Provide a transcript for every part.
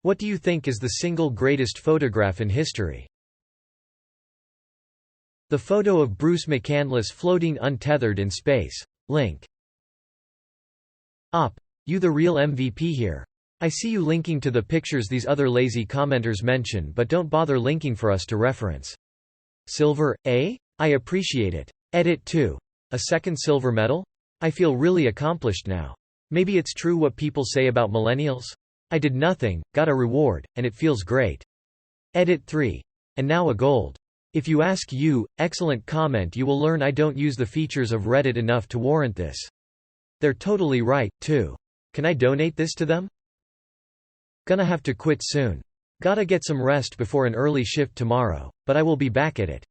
What do you think is the single greatest photograph in history? The photo of Bruce McCandless floating untethered in space. Link. Op. You the real MVP here. I see you linking to the pictures these other lazy commenters mention but don't bother linking for us to reference. Silver, eh? I appreciate it. Edit 2. A second silver medal? I feel really accomplished now. Maybe it's true what people say about millennials? I did nothing, got a reward, and it feels great. Edit 3. And now a gold. If you ask you, excellent comment, you will learn I don't use the features of Reddit enough to warrant this. They're totally right, too. Can I donate this to them? Gonna have to quit soon. Gotta get some rest before an early shift tomorrow, but I will be back at it.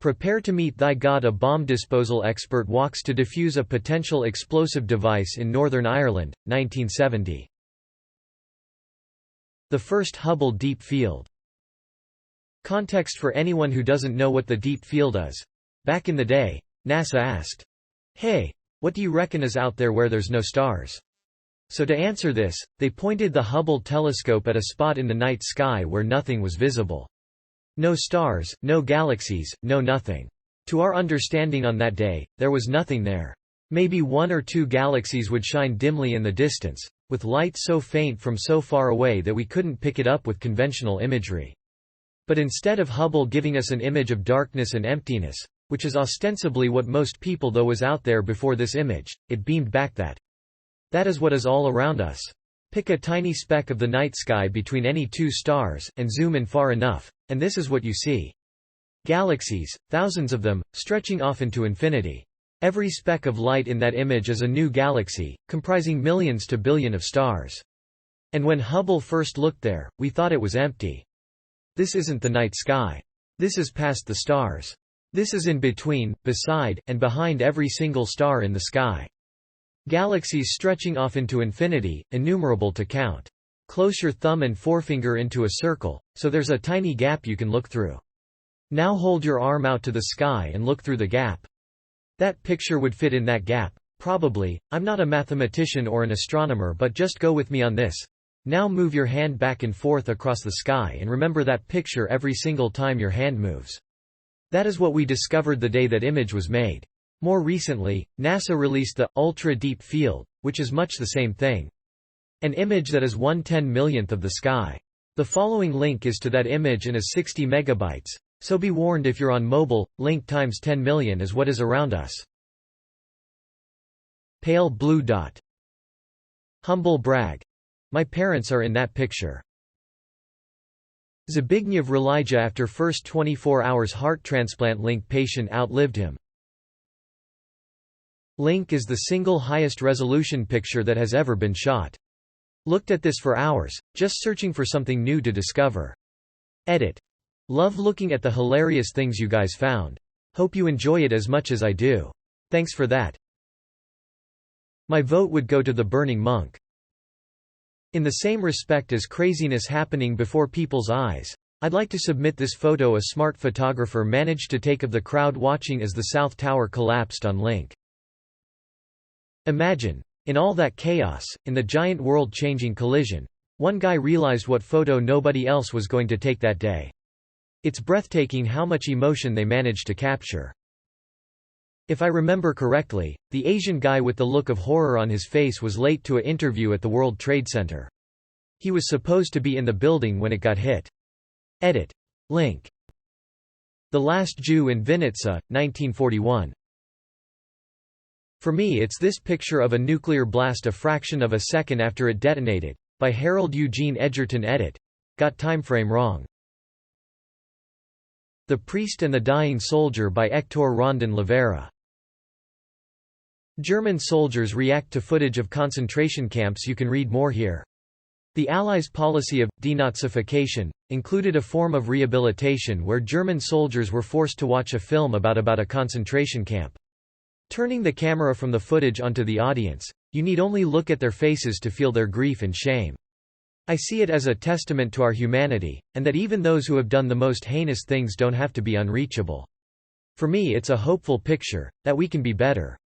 Prepare to meet thy God. A bomb disposal expert walks to defuse a potential explosive device in Northern Ireland, 1970. The first Hubble Deep Field. Context for anyone who doesn't know what the deep field is. Back in the day, NASA asked, "Hey, what do you reckon is out there where there's no stars?" So to answer this, they pointed the Hubble telescope at a spot in the night sky where nothing was visible. No stars, no galaxies, no nothing. To our understanding on that day, there was nothing there. Maybe one or two galaxies would shine dimly in the distance, with light so faint from so far away that we couldn't pick it up with conventional imagery. But instead of Hubble giving us an image of darkness and emptiness, which is ostensibly what most people though was out there before this image, it beamed back that is what is all around us. Pick a tiny speck of the night sky between any two stars, and zoom in far enough, and this is what you see. Galaxies, thousands of them, stretching off into infinity. Every speck of light in that image is a new galaxy, comprising millions to billion of stars. And when Hubble first looked there, we thought it was empty. This isn't the night sky. This is past the stars. This is in between, beside, and behind every single star in the sky. Galaxies stretching off into infinity, innumerable to count. Close your thumb and forefinger into a circle, so there's a tiny gap you can look through. Now hold your arm out to the sky and look through the gap. That picture would fit in that gap, probably. I'm not a mathematician or an astronomer, but just go with me on this. Now move your hand back and forth across the sky and remember that picture every single time your hand moves. That is what we discovered the day that image was made. More recently, NASA released the Ultra Deep Field, which is much the same thing. An image that is 1/10,000,000th of the sky. The following link is to that image and is 60 megabytes, so be warned if you're on mobile, link times 10 million is what is around us. Pale blue dot. Humble brag. My parents are in that picture. Zbigniew Relija after first 24 hours heart transplant. Link patient outlived him. Link is the single highest resolution picture that has ever been shot. Looked at this for hours, just searching for something new to discover. Edit. Love looking at the hilarious things you guys found. Hope you enjoy it as much as I do. Thanks for that. My vote would go to the burning monk. In the same respect as craziness happening before people's eyes, I'd like to submit this photo a smart photographer managed to take of the crowd watching as the South Tower collapsed on Link. Imagine, in all that chaos, in the giant world-changing collision, one guy realized what photo nobody else was going to take that day. It's breathtaking how much emotion they managed to capture. If I remember correctly, the Asian guy with the look of horror on his face was late to an interview at the World Trade Center. He was supposed to be in the building when it got hit. Edit. Link. The Last Jew in Vinnitsa, 1941. For me it's this picture of a nuclear blast a fraction of a second after it detonated, by Harold Eugene Edgerton. Edit. Got timeframe wrong. The Priest and the Dying Soldier by Hector Rondon Levera. German soldiers react to footage of concentration camps. You can read more here. The Allies' policy of denazification included a form of rehabilitation where German soldiers were forced to watch a film about a concentration camp. Turning the camera from the footage onto the audience, you need only look at their faces to feel their grief and shame. I see it as a testament to our humanity, and that even those who have done the most heinous things don't have to be unreachable. For me it's a hopeful picture, that we can be better.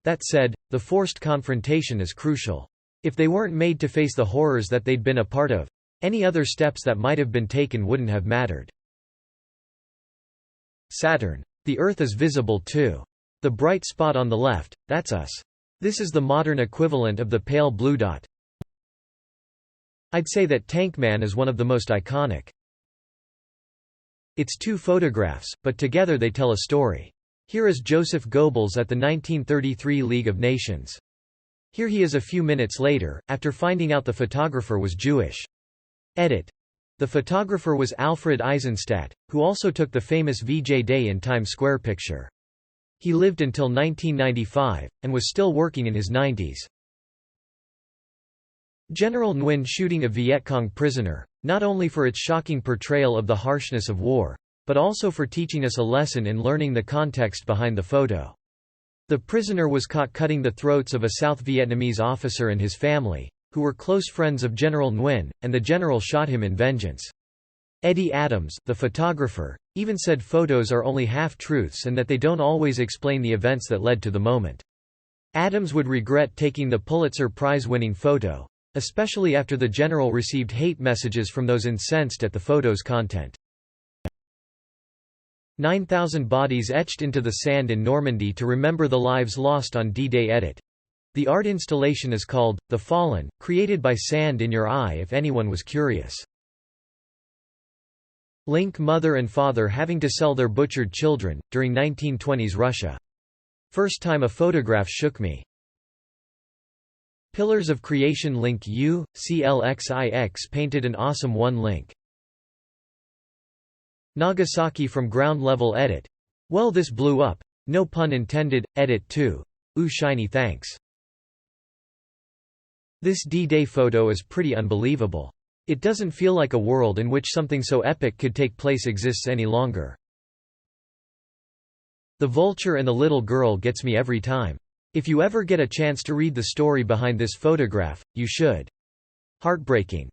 That said, the forced confrontation is crucial. If they weren't made to face the horrors that they'd been a part of, any other steps that might have been taken wouldn't have mattered. Saturn. The Earth is visible too. The bright spot on the left, that's us. This is the modern equivalent of the pale blue dot. I'd say that Tankman is one of the most iconic. It's two photographs, but together they tell a story. Here is Joseph Goebbels at the 1933 League of Nations. Here he is a few minutes later, after finding out the photographer was Jewish. Edit. The photographer was Alfred Eisenstadt, who also took the famous VJ Day in Times Square picture. He lived until 1995, and was still working in his 90s. General Nguyen shooting a Viet Cong prisoner, not only for its shocking portrayal of the harshness of war, but also for teaching us a lesson in learning the context behind the photo. The prisoner was caught cutting the throats of a South Vietnamese officer and his family, who were close friends of General Nguyen, and the general shot him in vengeance. Eddie Adams, the photographer, even said photos are only half-truths and that they don't always explain the events that led to the moment. Adams would regret taking the Pulitzer Prize-winning photo, especially after the general received hate messages from those incensed at the photo's content. 9,000 bodies etched into the sand in Normandy to remember the lives lost on D-Day. Edit. The art installation is called, The Fallen, created by Sand in Your Eye if anyone was curious. Link mother and father having to sell their butchered children, during 1920s Russia. First time a photograph shook me. Pillars of Creation Link U, CLXIX painted an awesome one link. Nagasaki from ground level. Edit. Well, this blew up. No pun intended. Edit 2. Ooh, shiny thanks. This D-Day photo is pretty unbelievable. It doesn't feel like a world in which something so epic could take place exists any longer. The vulture and the little girl gets me every time. If you ever get a chance to read the story behind this photograph, you should. Heartbreaking.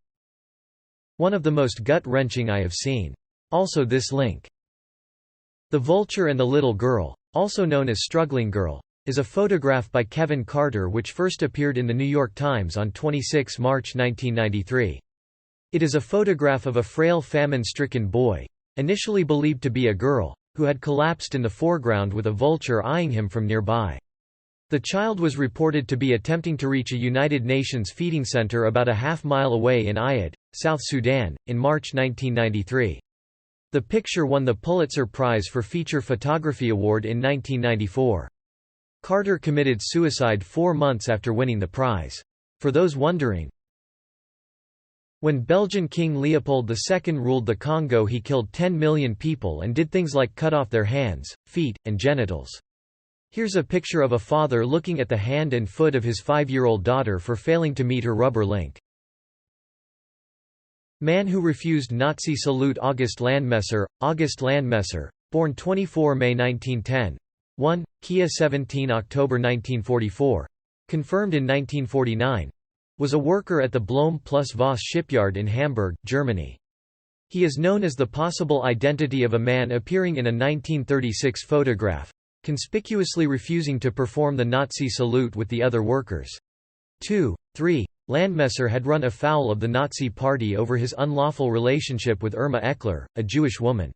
One of the most gut-wrenching I have seen. Also this link. The Vulture and the Little Girl, also known as Struggling Girl, is a photograph by Kevin Carter which first appeared in The New York Times on 26 March 1993. It is a photograph of a frail famine-stricken boy, initially believed to be a girl, who had collapsed in the foreground with a vulture eyeing him from nearby. The child was reported to be attempting to reach a United Nations feeding center about a half-mile away in Ayad, South Sudan, in March 1993. The picture won the Pulitzer Prize for Feature Photography Award in 1994. Carter committed suicide 4 months after winning the prize. For those wondering, when Belgian King Leopold II ruled the Congo, he killed 10 million people and did things like cut off their hands, feet, and genitals. Here's a picture of a father looking at the hand and foot of his 5-year-old daughter for failing to meet her rubber link. Man who refused Nazi salute. August Landmesser, born 24 May 1910. 1, Kia 17 October 1944. Confirmed in 1949. Was a worker at the Blohm plus Voss shipyard in Hamburg, Germany. He is known as the possible identity of a man appearing in a 1936 photograph, conspicuously refusing to perform the Nazi salute with the other workers. 2. 3. Landmesser had run afoul of the Nazi Party over his unlawful relationship with Irma Eckler, a Jewish woman.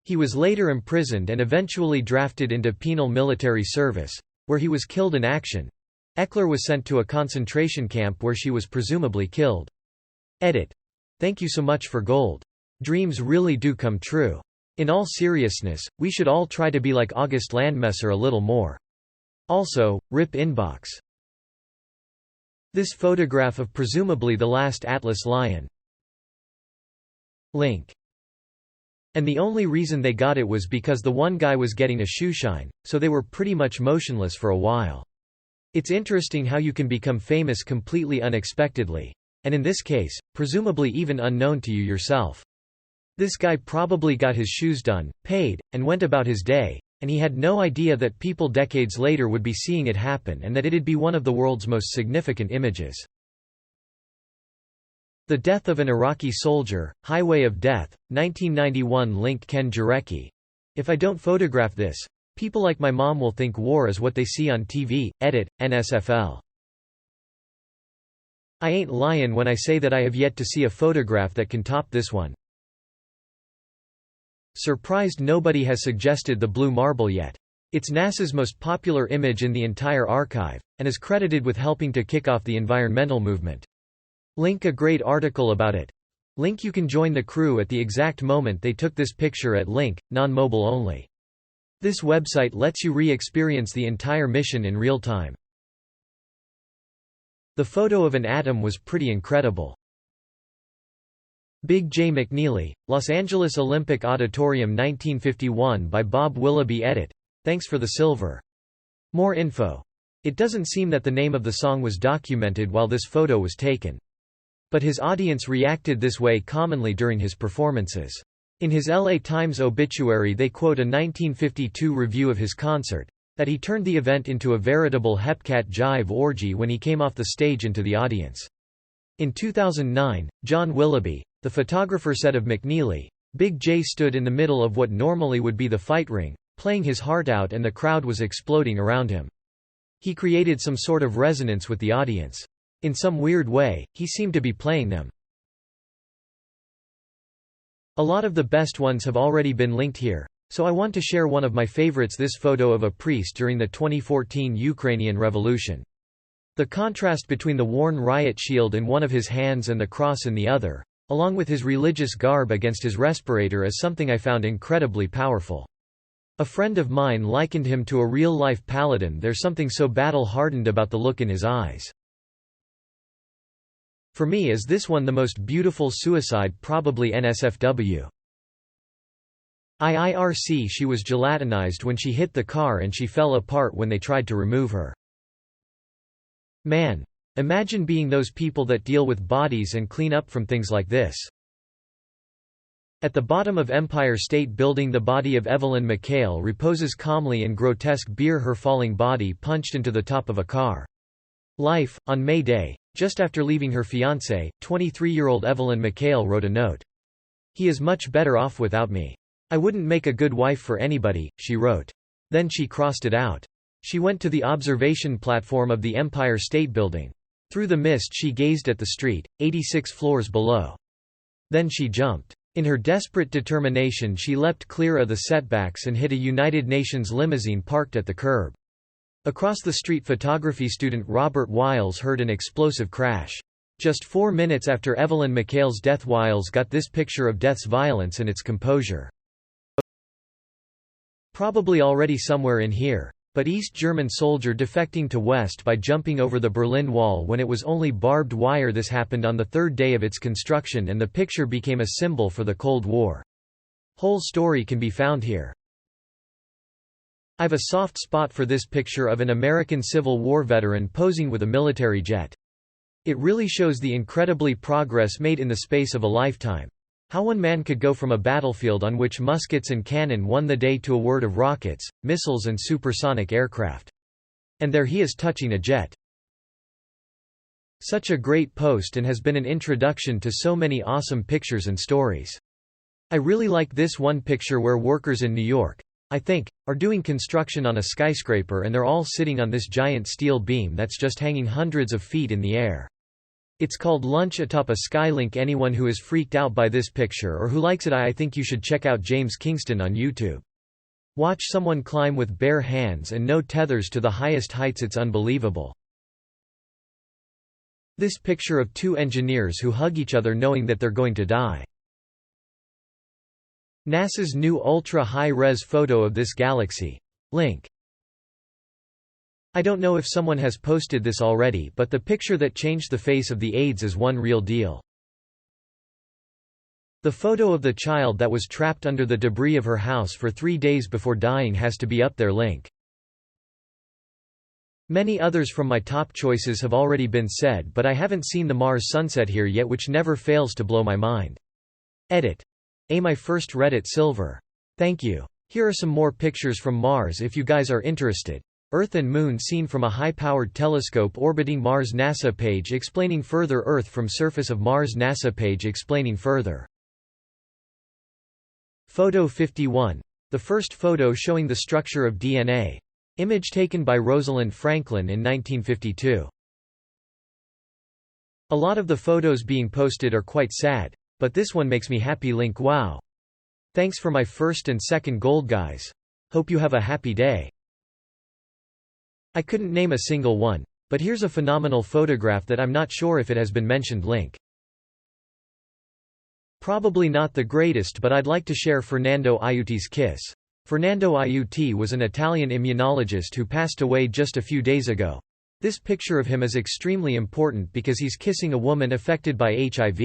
He was later imprisoned and eventually drafted into penal military service, where he was killed in action. Eckler was sent to a concentration camp where she was presumably killed. Edit. Thank you so much for gold. Dreams really do come true. In all seriousness, we should all try to be like August Landmesser a little more. Also, rip inbox. This photograph of presumably the last Atlas lion. Link. And the only reason they got it was because the one guy was getting a shoeshine, so they were pretty much motionless for a while. It's interesting how you can become famous completely unexpectedly. And in this case, presumably even unknown to you yourself. This guy probably got his shoes done, paid, and went about his day, and he had no idea that people decades later would be seeing it happen and that it'd be one of the world's most significant images. The Death of an Iraqi Soldier, Highway of Death, 1991. Link Ken Jarecki. If I don't photograph this, people like my mom will think war is what they see on TV. Edit, NSFL. I ain't lyin' when I say that I have yet to see a photograph that can top this one. Surprised nobody has suggested the blue marble yet. It's NASA's most popular image in the entire archive, and is credited with helping to kick off the environmental movement. Link a great article about it. Link you can join the crew at the exact moment they took this picture at Link, non-mobile only. This website lets you re-experience the entire mission in real time. The photo of an atom was pretty incredible. Big J. McNeely, Los Angeles Olympic Auditorium 1951 by Bob Willoughby. Edit. Thanks for the silver. More info. It doesn't seem that the name of the song was documented while this photo was taken. But his audience reacted this way commonly during his performances. In his LA Times obituary they quote a 1952 review of his concert, that he turned the event into a veritable Hepcat jive orgy when he came off the stage into the audience. In 2009, John Willoughby, the photographer, said of McNeely, "Big J stood in the middle of what normally would be the fight ring, playing his heart out, and the crowd was exploding around him. He created some sort of resonance with the audience. In some weird way, he seemed to be playing them." A lot of the best ones have already been linked here, so I want to share one of my favorites, this photo of a priest during the 2014 Ukrainian Revolution. The contrast between the worn riot shield in one of his hands and the cross in the other, along with his religious garb against his respirator, is something I found incredibly powerful. A friend of mine likened him to a real-life paladin. There's something so battle-hardened about the look in his eyes. For me, is this one the most beautiful suicide? Probably NSFW. IIRC. She was gelatinized when she hit the car and she fell apart when they tried to remove her. Man. Imagine being those people that deal with bodies and clean up from things like this. At the bottom of Empire State Building, the body of Evelyn McHale reposes calmly in grotesque beer, her falling body punched into the top of a car. Life. On May Day, just after leaving her fiancé, 23-year-old Evelyn McHale wrote a note. "He is much better off without me. I wouldn't make a good wife for anybody," she wrote. Then she crossed it out. She went to the observation platform of the Empire State Building. Through the mist she gazed at the street, 86 floors below. Then she jumped. In her desperate determination she leapt clear of the setbacks and hit a United Nations limousine parked at the curb. Across the street, photography student Robert Wiles heard an explosive crash. Just 4 minutes after Evelyn McHale's death, Wiles got this picture of death's violence and its composure. Probably already somewhere in here. But East German soldier defecting to West by jumping over the Berlin Wall when it was only barbed wire. This happened on the third day of its construction, and the picture became a symbol for the Cold War. Whole story can be found here. I've a soft spot for this picture of an American Civil War veteran posing with a military jet. It really shows the incredibly progress made in the space of a lifetime. How one man could go from a battlefield on which muskets and cannon won the day to a world of rockets, missiles and supersonic aircraft. And there he is touching a jet. Such a great post, and has been an introduction to so many awesome pictures and stories. I really like this one picture where workers in New York, I think, are doing construction on a skyscraper, and they're all sitting on this giant steel beam that's just hanging hundreds of feet in the air. It's called Lunch Atop a Skylink. Anyone who is freaked out by this picture or who likes it, I think you should check out James Kingston on YouTube. Watch someone climb with bare hands and no tethers to the highest heights. It's unbelievable. This picture of two engineers who hug each other knowing that they're going to die. NASA's new ultra-high-res photo of this galaxy. Link. I don't know if someone has posted this already, but the picture that changed the face of the AIDS is one real deal. The photo of the child that was trapped under the debris of her house for 3 days before dying has to be up there. Link. Many others from my top choices have already been said, but I haven't seen the Mars sunset here yet, which never fails to blow my mind. Edit. My first Reddit silver. Thank you. Here are some more pictures from Mars if you guys are interested. Earth and Moon seen from a high-powered telescope orbiting Mars. NASA page explaining further. Earth from surface of Mars. NASA page explaining further. Photo 51. The first photo showing the structure of DNA. Image taken by Rosalind Franklin in 1952. A lot of the photos being posted are quite sad, but this one makes me happy. Link. Wow. Thanks for my first and second gold, guys. Hope you have a happy day. I couldn't name a single one, but here's a phenomenal photograph that I'm not sure if it has been mentioned. Link. Probably not the greatest, but I'd like to share Fernando Aiuti's kiss. Fernando Aiuti was an Italian immunologist who passed away just a few days ago. This picture of him is extremely important because he's kissing a woman affected by HIV.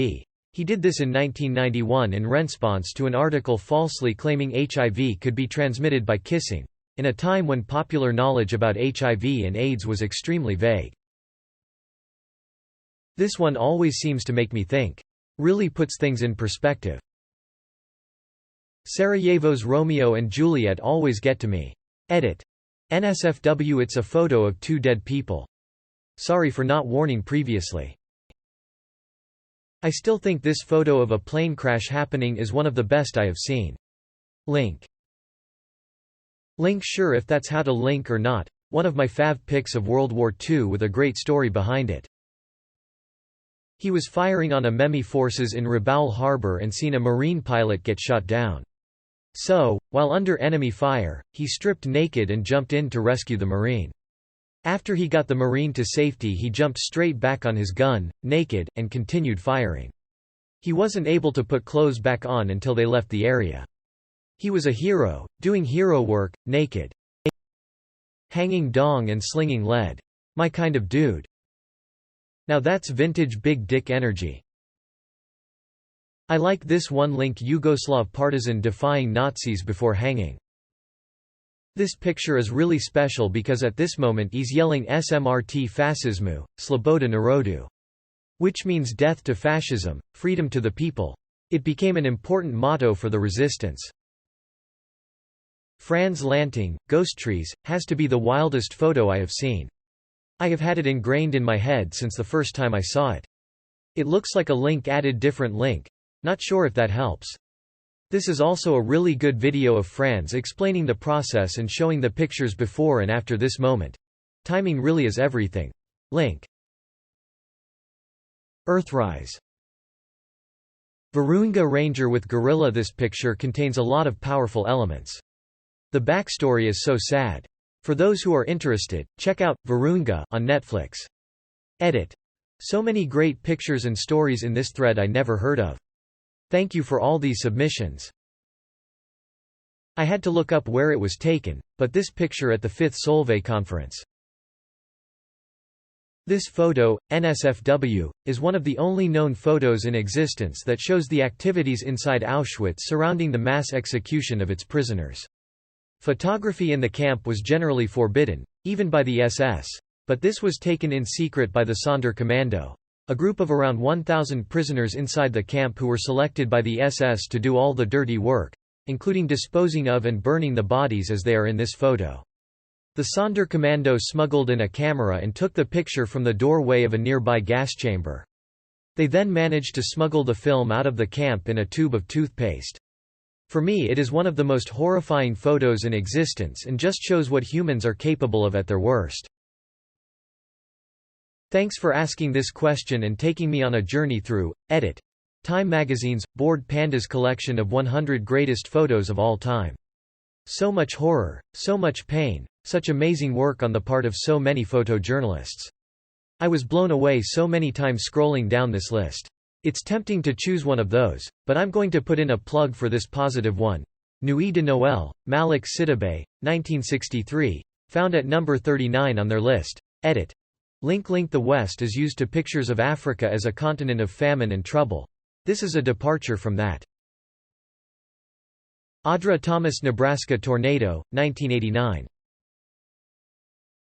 He did this in 1991 in response to an article falsely claiming HIV could be transmitted by kissing, in a time when popular knowledge about HIV and AIDS was extremely vague. This one always seems to make me think. Really puts things in perspective. Sarajevo's Romeo and Juliet always get to me. Edit. NSFW. It's a photo of two dead people. Sorry for not warning previously. I still think this photo of a plane crash happening is one of the best I have seen. Link. Link. Sure, if that's how to link or not. One of my fav pics of World War II with a great story behind it. He was firing on Amemi forces in Rabaul Harbor and seen a Marine pilot get shot down. So, while under enemy fire, he stripped naked and jumped in to rescue the Marine. After he got the Marine to safety, he jumped straight back on his gun, naked, and continued firing. He wasn't able to put clothes back on until they left the area. He was a hero, doing hero work, naked. Hanging dong and slinging lead. My kind of dude. Now that's vintage big dick energy. I like this one. Link. Yugoslav partisan defying Nazis before hanging. This picture is really special because at this moment he's yelling SMRT fascismu, Sloboda Narodu, which means death to fascism, freedom to the people. It became an important motto for the resistance. Franz Lanting, Ghost Trees, has to be the wildest photo I have seen. I have had it ingrained in my head since the first time I saw it. It looks like a link added different link. Not sure if that helps. This is also a really good video of Franz explaining the process and showing the pictures before and after this moment. Timing really is everything. Link. Earthrise. Virunga Ranger with gorilla. This picture contains a lot of powerful elements. The backstory is so sad. For those who are interested, check out Virunga on Netflix. Edit. So many great pictures and stories in this thread I never heard of. Thank you for all these submissions. I had to look up where it was taken, but this picture at the 5th Solvay conference. This photo, NSFW, is one of the only known photos in existence that shows the activities inside Auschwitz surrounding the mass execution of its prisoners. Photography in the camp was generally forbidden, even by the SS, but this was taken in secret by the Sonderkommando, a group of around 1,000 prisoners inside the camp who were selected by the SS to do all the dirty work, including disposing of and burning the bodies as they are in this photo. The Sonderkommando smuggled in a camera and took the picture from the doorway of a nearby gas chamber. They then managed to smuggle the film out of the camp in a tube of toothpaste. For me, it is one of the most horrifying photos in existence and just shows what humans are capable of at their worst. Thanks for asking this question and taking me on a journey through, edit. Time Magazine's, Bored Pandas collection of 100 greatest photos of all time. So much horror, so much pain, such amazing work on the part of so many photojournalists. I was blown away so many times scrolling down this list. It's tempting to choose one of those, but I'm going to put in a plug for this positive one. Nuit de Noël, Malik Sidibe, 1963, found at number 39 on their list. Edit. Link. The West is used to pictures of Africa as a continent of famine and trouble. This is a departure from that. Audra Thomas Nebraska Tornado, 1989.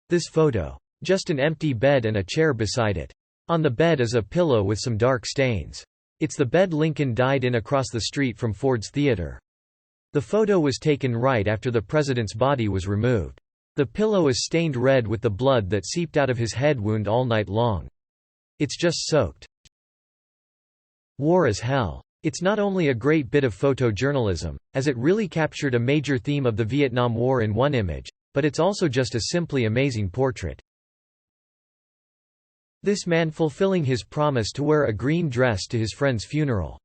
This photo. Just an empty bed and a chair beside it. On the bed is a pillow with some dark stains. It's the bed Lincoln died in across the street from Ford's Theater. The photo was taken right after the president's body was removed. The pillow is stained red with the blood that seeped out of his head wound all night long. It's just soaked. War is hell. It's not only a great bit of photojournalism, as it really captured a major theme of the Vietnam War in one image, but it's also just a simply amazing portrait. This man fulfilling his promise to wear a green dress to his friend's funeral.